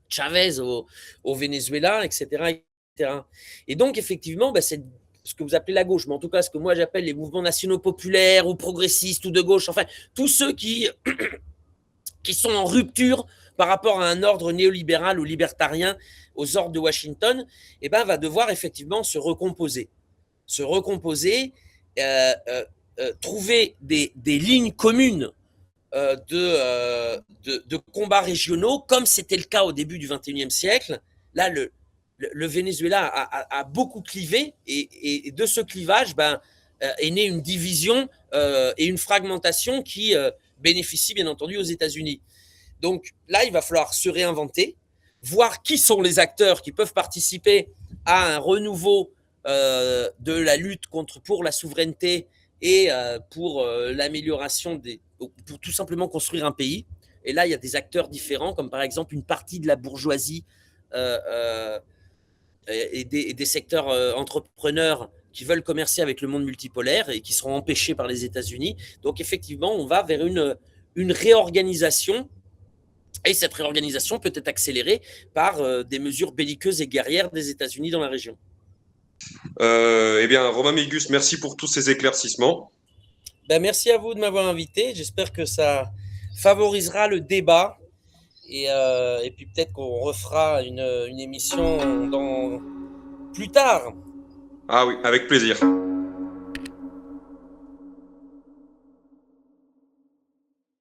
Chavez au Venezuela, etc., etc. Et donc, effectivement, c'est ce que vous appelez la gauche, mais en tout cas, ce que moi j'appelle les mouvements nationaux populaires ou progressistes ou de gauche, enfin, tous ceux qui sont en rupture par rapport à un ordre néolibéral ou libertarien aux ordres de Washington, va devoir effectivement se recomposer, trouver des lignes communes de combats régionaux, comme c'était le cas au début du XXIe siècle. Là, le Venezuela a beaucoup clivé, et de ce clivage est née une division et une fragmentation qui bénéficie bien entendu aux États-Unis. Donc là, il va falloir se réinventer, voir qui sont les acteurs qui peuvent participer à un renouveau de la lutte pour la souveraineté et pour l'amélioration pour tout simplement construire un pays. Et là, il y a des acteurs différents, comme par exemple une partie de la bourgeoisie et des secteurs entrepreneurs qui veulent commercer avec le monde multipolaire et qui seront empêchés par les États-Unis. Donc effectivement, on va vers une réorganisation, et cette réorganisation peut être accélérée par des mesures belliqueuses et guerrières des États-Unis dans la région. Eh bien, Romain Mégus, merci pour tous ces éclaircissements. Merci à vous de m'avoir invité. J'espère que ça favorisera le débat. Et puis peut-être qu'on refera une émission plus tard. Ah oui, avec plaisir.